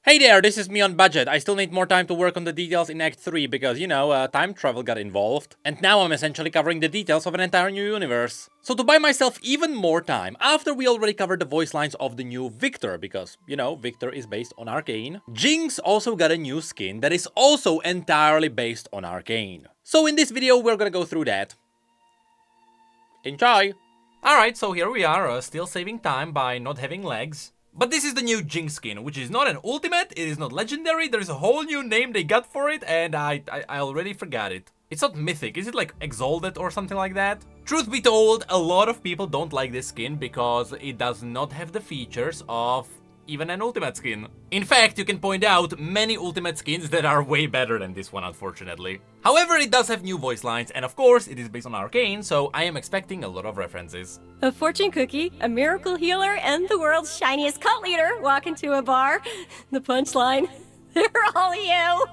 Hey there, this is me on budget. I still need more time to work on the details in Act 3 because, time travel got involved. And now I'm essentially covering the details of an entire new universe. So to buy myself even more time, after we already covered the voice lines of the new Victor, because, Victor is based on Arcane, Jinx also got a new skin that is also entirely based on Arcane. So in this video, we're gonna go through that. Enjoy! Alright, so here we are, still saving time by not having legs. But this is the new Jinx skin, which is not an ultimate, it is not legendary, there is a whole new name they got for it, and I already forgot it. It's not mythic, is it like exalted or something like that? Truth be told, a lot of people don't like this skin because it does not have the features of even an ultimate skin. In fact, you can point out many ultimate skins that are way better than this one, unfortunately. However, it does have new voice lines, and of course, it is based on Arcane, so I am expecting a lot of references. A fortune cookie, a miracle healer, and the world's shiniest cult leader walk into a bar. The punchline, they're all you!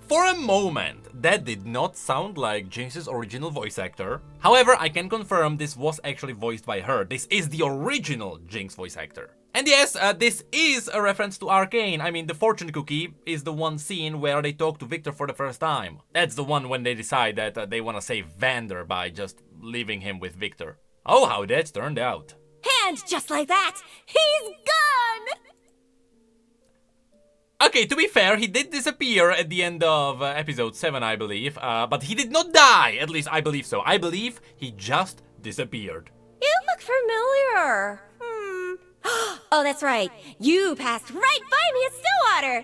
For a moment, that did not sound like Jinx's original voice actor. However, I can confirm this was actually voiced by her. This is the original Jinx voice actor. And yes, this is a reference to Arcane. I mean, the fortune cookie is the one scene where they talk to Victor for the first time. That's the one when they decide that they want to save Vander by just leaving him with Victor. Oh, how that's turned out. And just like that, he's gone! Okay, to be fair, he did disappear at the end of episode 7, I believe, but he did not die, at least I believe so. I believe he just disappeared. You look familiar. Oh, that's right. You passed right by me at Stillwater.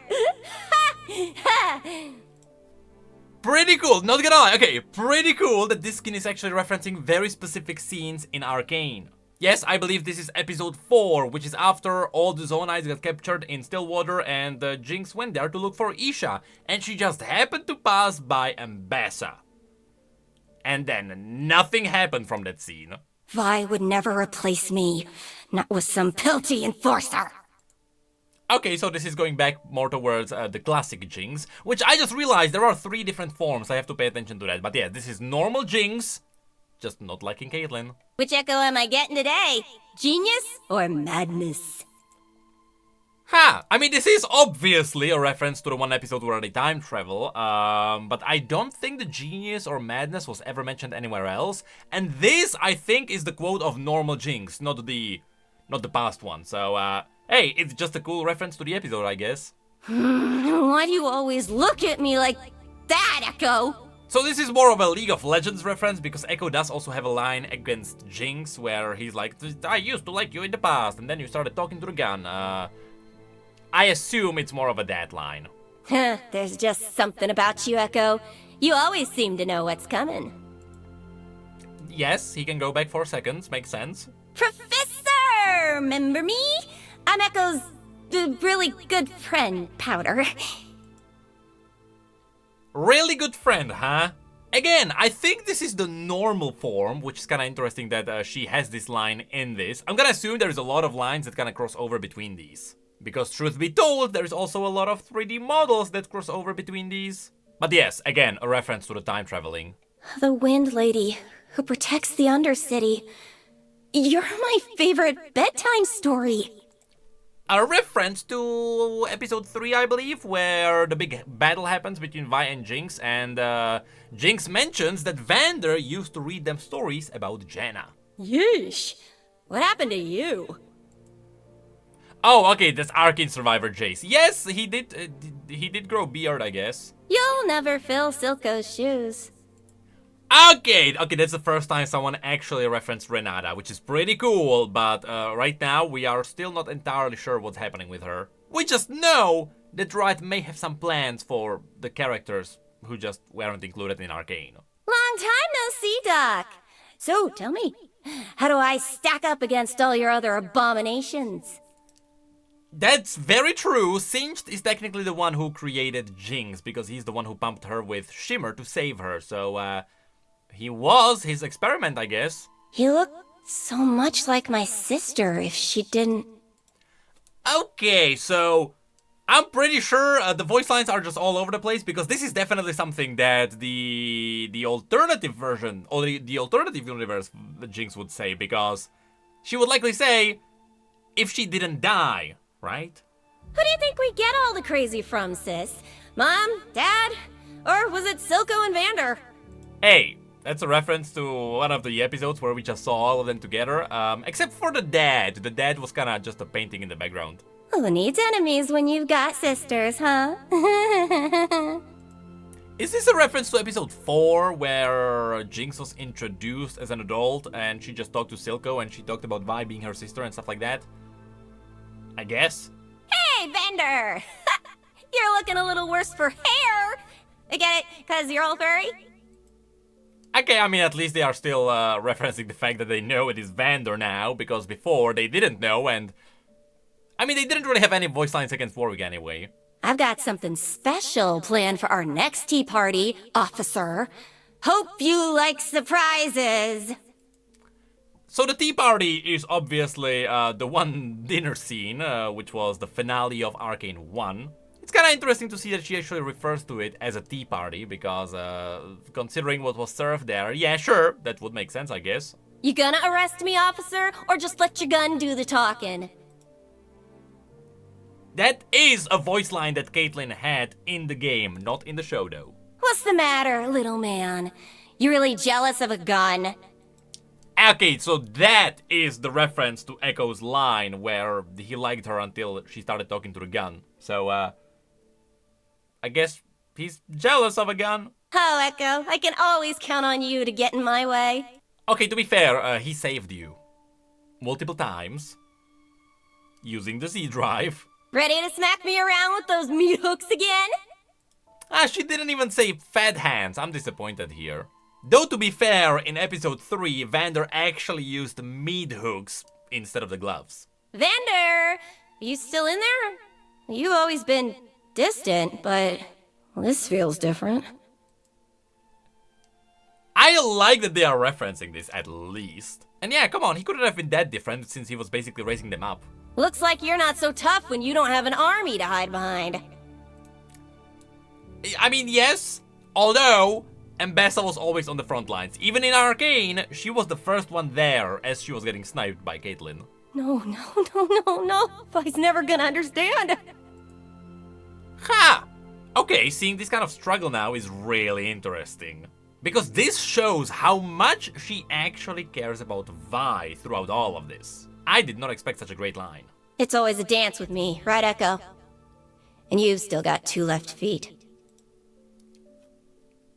Pretty cool, not gonna lie. Okay, pretty cool that this skin is actually referencing very specific scenes in Arcane. Yes, I believe this is episode 4, which is after all the Zonites got captured in Stillwater and Jinx went there to look for Isha, and she just happened to pass by Ambassa. And then nothing happened from that scene. Vi would never replace me, not with some pilty enforcer. Okay, so this is going back more towards the classic Jinx, which I just realized there are 3 different forms, I have to pay attention to that. But yeah, this is normal Jinx, just not liking Caitlyn. Which echo am I getting today? Genius or madness? I mean, this is obviously a reference to the one episode where they time travel, but I don't think the genius or madness was ever mentioned anywhere else. And this, I think, is the quote of normal Jinx, not the past one. So, hey, it's just a cool reference to the episode, I guess. Why do you always look at me like that, Echo? So this is more of a League of Legends reference, because Echo does also have a line against Jinx where he's like, I used to like you in the past, and then you started talking to the gun. I assume it's more of a that line. There's just something about you, Echo. You always seem to know what's coming. Yes, he can go back 4 seconds, makes sense. Professor! Remember me? I'm Echo's really good friend, Powder. Really good friend, huh? Again, I think this is the normal form, which is kind of interesting that she has this line in this. I'm gonna assume there's a lot of lines that kind of cross over between these. Because truth be told, there's also a lot of 3D models that cross over between these. But yes, again, a reference to the time traveling. The Wind Lady, who protects the Undercity. You're my favorite bedtime story. A reference to episode 3, I believe, where the big battle happens between Vi and Jinx, and Jinx mentions that Vander used to read them stories about Janna. Yeesh. What happened to you? Oh, okay, that's Arcane survivor Jace. Yes, he did grow beard, I guess. You'll never fill Silco's shoes. Okay, that's the first time someone actually referenced Renata, which is pretty cool, but right now we are still not entirely sure what's happening with her. We just know that Riot may have some plans for the characters who just weren't included in Arcane. Long time no see, Doc. So, tell me, how do I stack up against all your other abominations? That's very true. Singed is technically the one who created Jinx, because he's the one who pumped her with Shimmer to save her, so he was his experiment, I guess. You look so much like my sister if she didn't... Okay, so I'm pretty sure the voice lines are just all over the place, because this is definitely something that the alternative version, or the alternative universe Jinx would say, because she would likely say, if she didn't die, right? think we get all the crazy from, sis? Mom? Dad? Or was it Silco and Vander? Hey, that's a reference to one of the episodes where we just saw all of them together. Except for the dad. The dad was kinda just a painting in the background. Who needs enemies when you've got sisters, huh? Is this a reference to episode 4 where Jinx was introduced as an adult and she just talked to Silco and she talked about Vi being her sister and stuff like that? I guess. Hey, Vander! You're looking a little worse for hair! I get it, cause you're all furry? Okay, I mean, at least they are still referencing the fact that they know it is Vander now, because before they didn't know, and... I mean, they didn't really have any voice lines against Warwick anyway. I've got something special planned for our next tea party, officer. Hope you like surprises. So the tea party is obviously the one dinner scene, which was the finale of Arcane 1. It's kind of interesting to see that she actually refers to it as a tea party, because considering what was served there, yeah, sure, that would make sense, I guess. You gonna arrest me, officer, or just let your gun do the talking? That is a voice line that Caitlyn had in the game, not in the show though. What's the matter, little man? You really jealous of a gun? Okay, so that is the reference to Echo's line where he liked her until she started talking to the gun. So, I guess he's jealous of a gun. Oh, Echo, I can always count on you to get in my way. Okay, to be fair, he saved you. Multiple times. Using the Z drive. Ready to smack me around with those meat hooks again? She didn't even say fat hands. I'm disappointed here. Though to be fair, in episode 3, Vander actually used meat hooks instead of the gloves. Vander, you still in there? You've always been distant, but this feels different. I like that they are referencing this, at least. And yeah, come on, he couldn't have been that different since he was basically raising them up. Looks like you're not so tough when you don't have an army to hide behind. I mean, yes, although Ambessa was always on the front lines. Even in Arcane, she was the first one there as she was getting sniped by Caitlyn. No. Vi's never gonna understand. Ha! Okay, seeing this kind of struggle now is really interesting. Because this shows how much she actually cares about Vi throughout all of this. I did not expect such a great line. It's always a dance with me, right, Echo? And you've still got 2 left feet.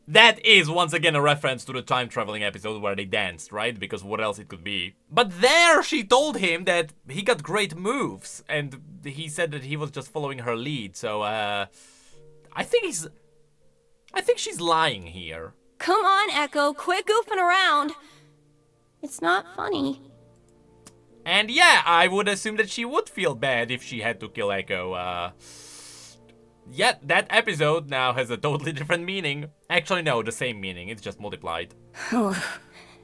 That is once again a reference to the time traveling episode where they danced, right? Because what else it could be? But there she told him that he got great moves, and he said that he was just following her lead, so I think she's lying here. Come on, Echo, quit goofing around. It's not funny. And yeah, I would assume that she would feel bad if she had to kill Echo. Yet that episode now has a totally different meaning. Actually, no, the same meaning. It's just multiplied. Oh,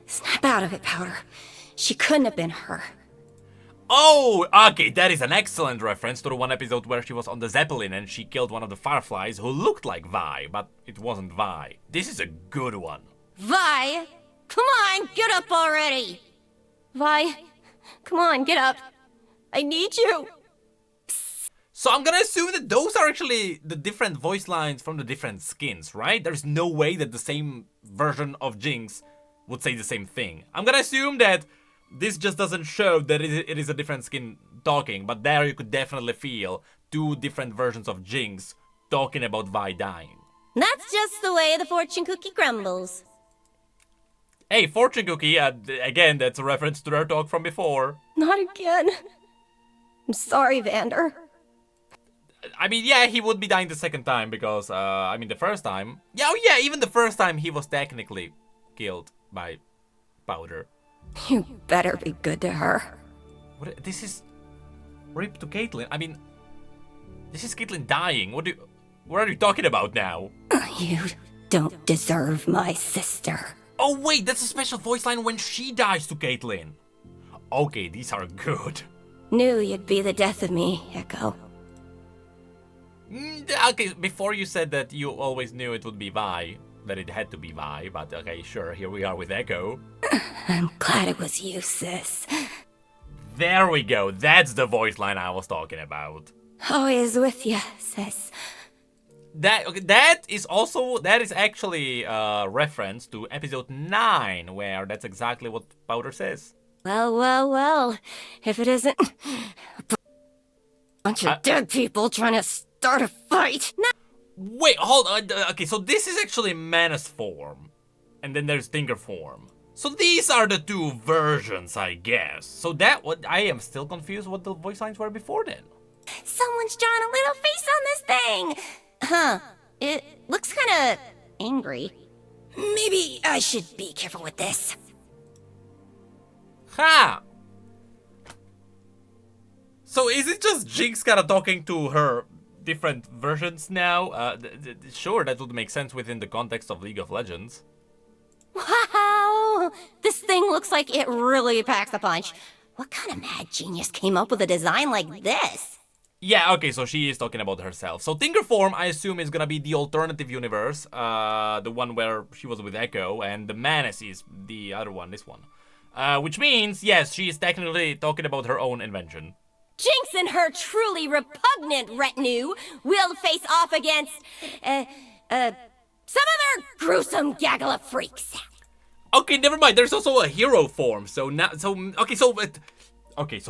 snap out of it, Powder. She couldn't have been her. Oh, okay, that is an excellent reference to the one episode where she was on the Zeppelin and she killed one of the Fireflies who looked like Vi, but it wasn't Vi. This is a good one. Vi, come on, get up already. Vi, come on, get up. I need you. So I'm gonna assume that those are actually the different voice lines from the different skins, right? There's no way that the same version of Jinx would say the same thing. I'm gonna assume that this just doesn't show that it is a different skin talking, but there you could definitely feel 2 different versions of Jinx talking about Vi dying. That's just the way the fortune cookie crumbles. Hey, fortune cookie, again, that's a reference to their talk from before. Not again. I'm sorry, Vander. I mean, yeah, he would be dying the second time because, I mean, the first time... Yeah, oh yeah, even the first time he was technically killed by Powder. You better be good to her. This is... Rip to Caitlyn. I mean, this is Caitlyn dying. What are you talking about now? You don't deserve my sister. Oh wait, that's a special voice line when she dies to Caitlyn. Okay, these are good. Knew you'd be the death of me, Echo. Okay, before you said that you always knew it would be Vi, that it had to be Vi, but okay, sure, here we are with Echo. I'm glad it was you, sis. There we go, that's the voice line I was talking about. Always with you, sis. That is actually a reference to episode 9, where that's exactly what Powder says. Well. If it isn't a bunch of dead people trying to start a fight. Wait, hold on. Okay, so this is actually Menace form. And then there's Tinker form. So these are the two versions, I guess. So I am still confused what the voice lines were before then. Someone's drawn a little face on this thing. Huh. It looks kind of angry. Maybe I should be careful with this. Ha! So is it just Jinx kind of talking to her different versions now? Sure, that would make sense within the context of League of Legends. Wow! This thing looks like it really packs a punch. What kind of mad genius came up with a design like this? Yeah, okay, so she is talking about herself. So Tinker form, I assume, is gonna be the alternative universe, the one where she was with Echo, and the Menace is the other one, this one. Which means, yes, she is technically talking about her own invention. Jinx and her truly repugnant retinue will face off against, some other gruesome gaggle of freaks. Okay, never mind. There's also a hero form. So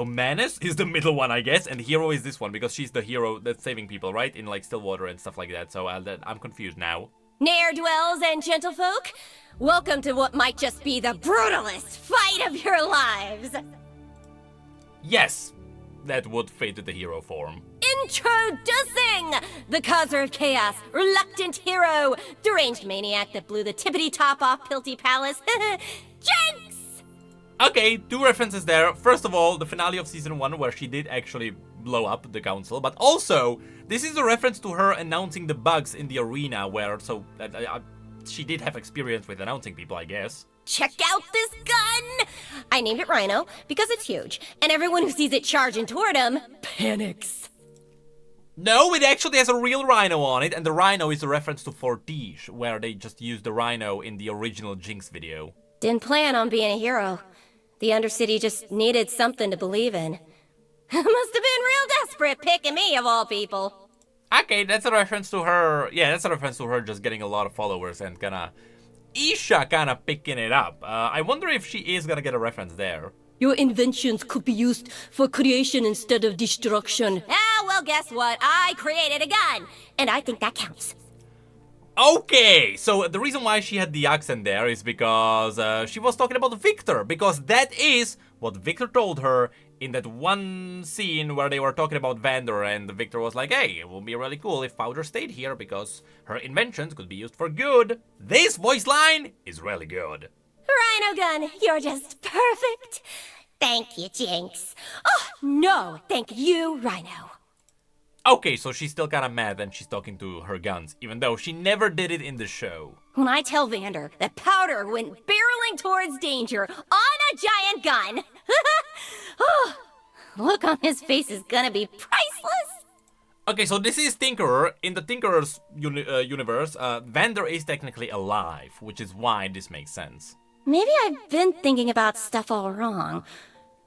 Menace is the middle one, I guess, and Hero is this one because she's the hero that's saving people, right? In like Stillwater and stuff like that. So I'm confused now. Ne'er-dwells and gentlefolk, welcome to what might just be the brutalest fight of your lives. Yes, that would fit to the hero form. Introducing the causer of chaos, reluctant hero, deranged maniac that blew the tippity-top off Pilty Palace, Jinx! Okay, two references there. First of all, the finale of Season 1 where she did actually blow up the council, but also, this is a reference to her announcing the bugs in the arena where, she did have experience with announcing people, I guess. Check out this gun! I named it Rhino because it's huge, and everyone who sees it charging toward him panics. No, it actually has a real rhino on it, and the rhino is a reference to Fortige, where they just used the rhino in the original Jinx video. Didn't plan on being a hero. The Undercity just needed something to believe in. Must have been real desperate picking me, of all people. Okay, that's a reference to her. Yeah, that's a reference to her just getting a lot of followers and Isha picking it up. I wonder if she is gonna get a reference there. Your inventions could be used for creation instead of destruction. Ah, well, guess what? I created a gun, and I think that counts. Okay, so the reason why she had the accent there is because she was talking about Victor, because that is what Victor told her in that one scene where they were talking about Vander, and Victor was like, hey, it would be really cool if Powder stayed here because her inventions could be used for good. This voice line is really good. Rhino gun, you're just perfect. Thank you, Jinx. Oh, no, thank you, Rhino. Okay, so she's still mad and she's talking to her guns, even though she never did it in the show. When I tell Vander that Powder went barreling towards danger on a giant gun, oh, look on his face is gonna be priceless. Okay, so this is Tinkerer. In the Tinkerer's universe, Vander is technically alive, which is why this makes sense. Maybe I've been thinking about stuff all wrong.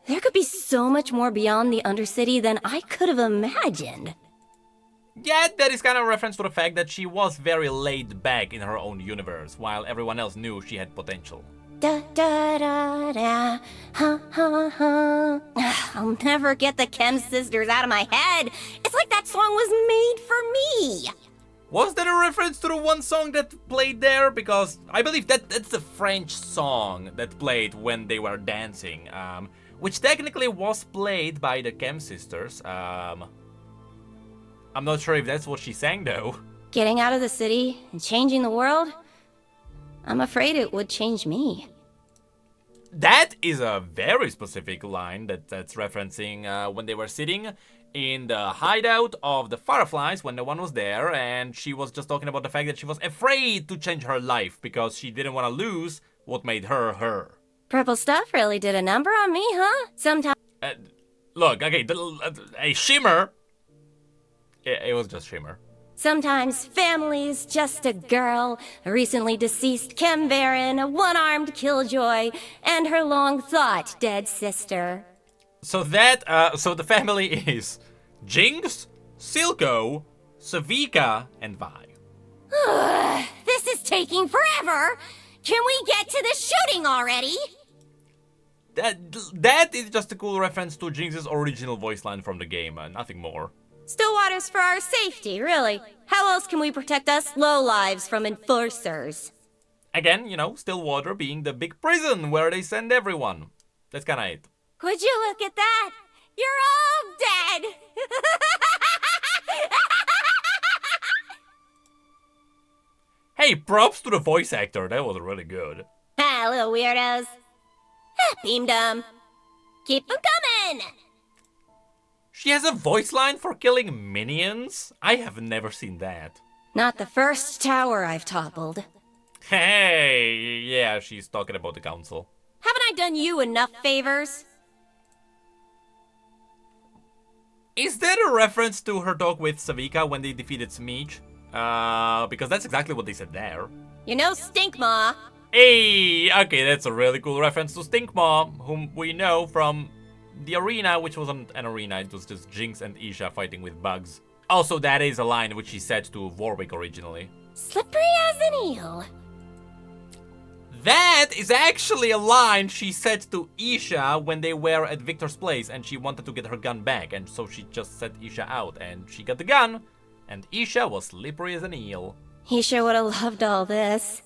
There could be so much more beyond the Undercity than I could have imagined. Yeah, that is a reference to the fact that she was very laid back in her own universe, while everyone else knew she had potential. Da da da da, ha ha ha. I'll never get the Chem Sisters out of my head. It's like that song was made for me. Was that a reference to the one song that played there? Because I believe that's the French song that played when they were dancing, which technically was played by the Chem Sisters. I'm not sure if that's what she sang though. Getting out of the city and changing the world? I'm afraid it would change me. That is a very specific line that's referencing when they were sitting in the hideout of the Fireflies when no one was there, and she was just talking about the fact that she was afraid to change her life because she didn't want to lose what made her her. Purple stuff really did a number on me, huh? Sometimes. Look, okay, a shimmer. It was just shimmer. Sometimes family's just a girl, a recently deceased Chem Baron, a one-armed killjoy, and her long-thought dead sister. So so the family is Jinx, Silco, Savika, and Vi. This is taking forever! Can we get to the shooting already? That is just a cool reference to Jinx's original voice line from the game, nothing more. Stillwater's for our safety, really. How else can we protect us lowlives from enforcers? Again, you know, Stillwater being the big prison where they send everyone. That's kinda it. Would you look at that? You're all dead! Hey, props to the voice actor, that was really good. Ah, little weirdos. Beamed 'em. Keep 'em coming! She has a voice line for killing minions? I have never seen that. Not the first tower I've toppled. Hey, yeah, she's talking about the council. Haven't I done you enough favors? Is that a reference to her talk with Savika when they defeated Smeech? Because that's exactly what they said there. You know Stinkmaw. Hey, okay, that's a really cool reference to Stinkmaw, whom we know from the arena, which wasn't an arena, it was just Jinx and Isha fighting with bugs. Also, that is a line which she said to Warwick originally. Slippery as an eel. That is actually a line she said to Isha when they were at Victor's place and she wanted to get her gun back, and so she just set Isha out and she got the gun, and Isha was slippery as an eel. Isha would have loved all this.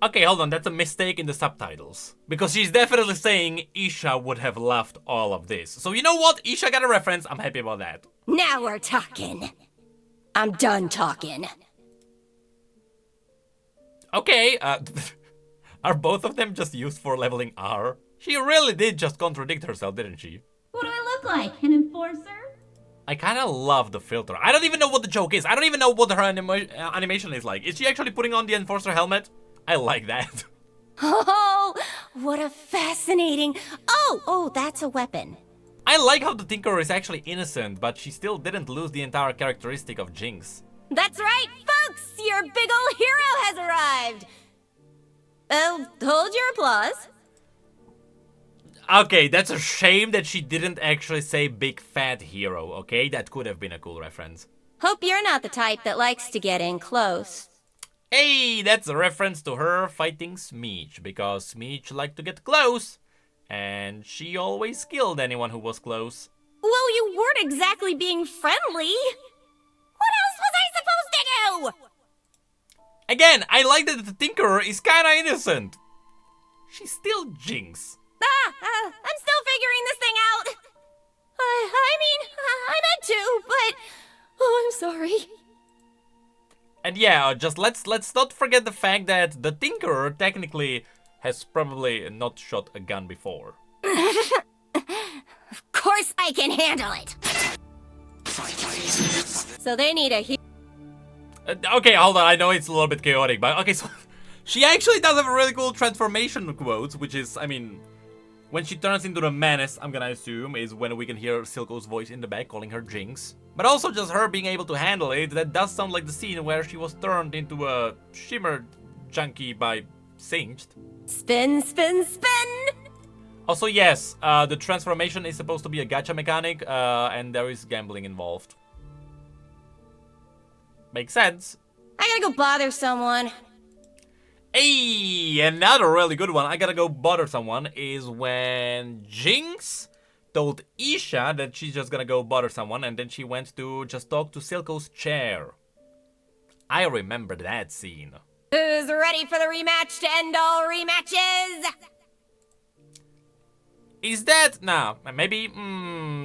Okay, hold on, that's a mistake in the subtitles. Because she's definitely saying Isha would have loved all of this. So you know what? Isha got a reference, I'm happy about that. Now we're talking. I'm done talking. Okay, are both of them just used for leveling R? She really did just contradict herself, didn't she? What do I look like? An enforcer? I kinda love the filter. I don't even know what the joke is. I don't even know what her animation is like. Is she actually putting on the Enforcer helmet? I like that. Oh, what a fascinating... Oh, that's a weapon. I like how the Tinkerer is actually innocent, but she still didn't lose the entire characteristic of Jinx. That's right, folks! Your big ol' hero has arrived! Oh, hold your applause. Okay, that's a shame that she didn't actually say big fat hero, okay? That could have been a cool reference. Hope you're not the type that likes to get in close. Hey, that's a reference to her fighting Smeech, because Smeech liked to get close, and she always killed anyone who was close. Well, you weren't exactly being friendly. What else was I supposed to do? Again, I like that the Tinkerer is kinda innocent. She's still Jinx. I'm still figuring this thing out. I mean, I meant to, but... Oh, I'm sorry. And yeah, just let's not forget the fact that the Tinkerer technically has probably not shot a gun before. Of course I can handle it. So they need a Okay, hold on, I know it's a little bit chaotic, but okay, so she actually does have a really cool transformation quote, which is, I mean, when she turns into the menace, I'm gonna assume, is when we can hear Silco's voice in the back calling her Jinx. But also just her being able to handle it, that does sound like the scene where she was turned into a shimmer junkie by Singed. spin, spin, spin. Also, yes, the transformation is supposed to be a gacha mechanic, and there is gambling involved. Makes sense. I gotta go bother someone. Hey, another really good one, I gotta go bother someone, is when Jinx told Isha that she's just gonna go bother someone, and then she went to just talk to Silco's chair. I remember that scene. Who's ready for the rematch to end all rematches? Is that... Nah, maybe...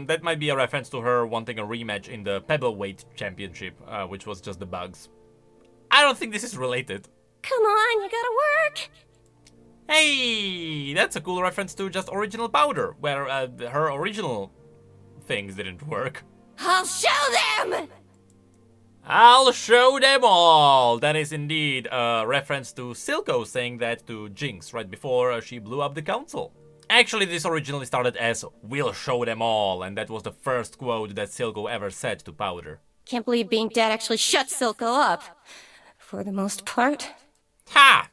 that might be a reference to her wanting a rematch in the Pebbleweight Championship, which was just the bugs. I don't think this is related. Come on, you gotta work. Hey, that's a cool reference to just Original Powder, where her original things didn't work. I'll show them! I'll show them all! That is indeed a reference to Silco saying that to Jinx right before she blew up the council. Actually, this originally started as, "We'll show them all," and that was the first quote that Silco ever said to Powder. Can't believe being dead actually shut Silco up. For the most part. Ha!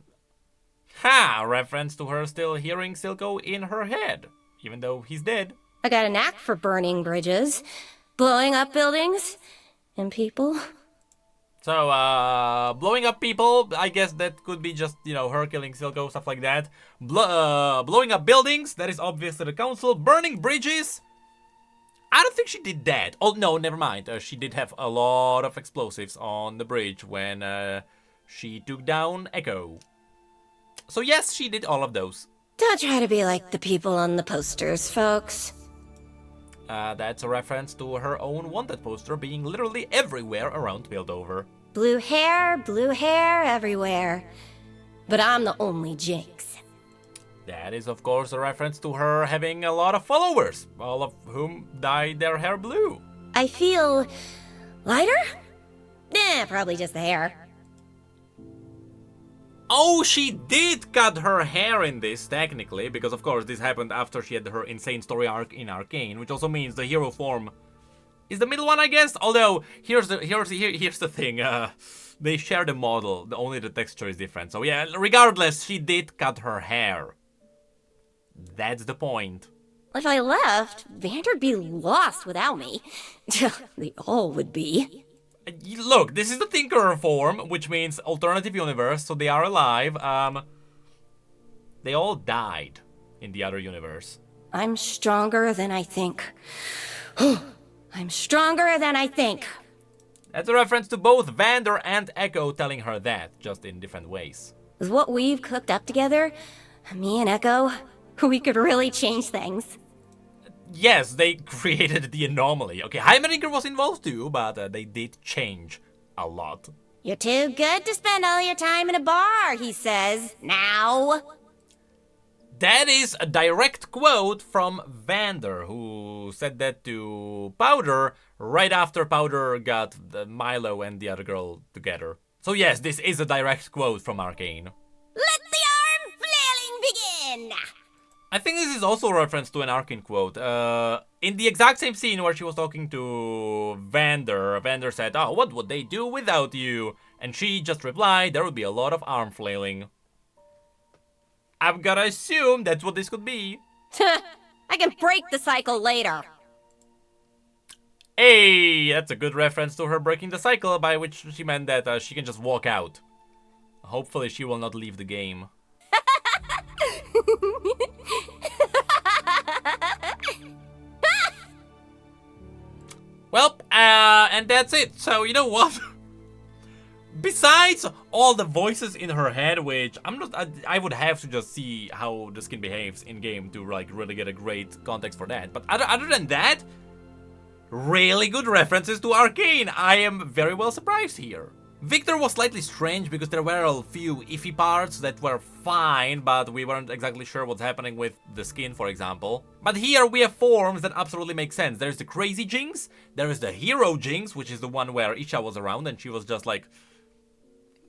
Ha! A reference to her still hearing Silco in her head, even though he's dead. I got a knack for burning bridges, blowing up buildings, And people? So, blowing up people, I guess that could be just, you know, her killing Silco, stuff like that. Blowing up buildings, that is obviously the council. Burning bridges, I don't think she did that. Oh, no, never mind. She did have a lot of explosives on the bridge when she took down Echo. So yes, she did all of those. Don't try to be like the people on the posters, folks. That's a reference to her own wanted poster being literally everywhere around Piltover. Blue hair everywhere. But I'm the only Jinx. That is, of course, a reference to her having a lot of followers, all of whom dyed their hair blue. I feel... lighter? Probably just the hair. Oh, she did cut her hair in this, technically, because of course this happened after she had her insane story arc in Arcane, which also means the hero form is the middle one, I guess. Although here's the thing, they share the model, only the texture is different. So yeah, regardless, she did cut her hair. That's the point. If I left, Vander'd be lost without me. They all would be. Look, this is the Tinkerer form, which means alternative universe, so they are alive. They all died in the other universe. I'm stronger than I think. I'm stronger than I think. That's a reference to both Vander and Echo telling her that, just in different ways. With what we've cooked up together, me and Echo, we could really change things. Yes, they created the anomaly. Okay, Heimerdinger was involved too, but they did change a lot. You're too good to spend all your time in a bar, he says. Now. That is a direct quote from Vander, who said that to Powder right after Powder got the Milo and the other girl together. So yes, this is a direct quote from Arcane. Let the arm flailing begin! I think this is also a reference to an Arcane quote. In the exact same scene where she was talking to Vander, Vander said, "Oh, what would they do without you?" And she just replied, "There would be a lot of arm flailing." I'm gonna assume that's what this could be. I can break the cycle later. Hey, that's a good reference to her breaking the cycle, by which she meant that she can just walk out. Hopefully she will not leave the game. Well, and that's it. So, you know what? Besides all the voices in her head, which I would have to just see how the skin behaves in game to like really get a great context for that. But other than that, really good references to Arcane. I am very well surprised here. Victor was slightly strange because there were a few iffy parts that were fine, but we weren't exactly sure what's happening with the skin, for example. But here we have forms that absolutely make sense. There's the crazy Jinx, there is the hero Jinx, which is the one where Isha was around and she was just like,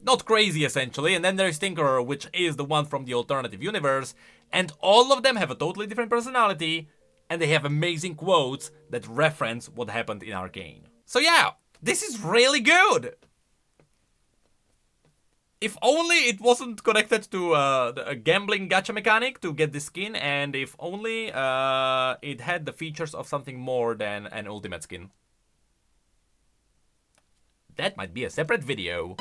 not crazy essentially, and then there's Tinkerer, which is the one from the alternative universe, and all of them have a totally different personality, and they have amazing quotes that reference what happened in Arcane. So yeah, this is really good! If only it wasn't connected to a gambling gacha mechanic to get the skin, and if only it had the features of something more than an ultimate skin. That might be a separate video.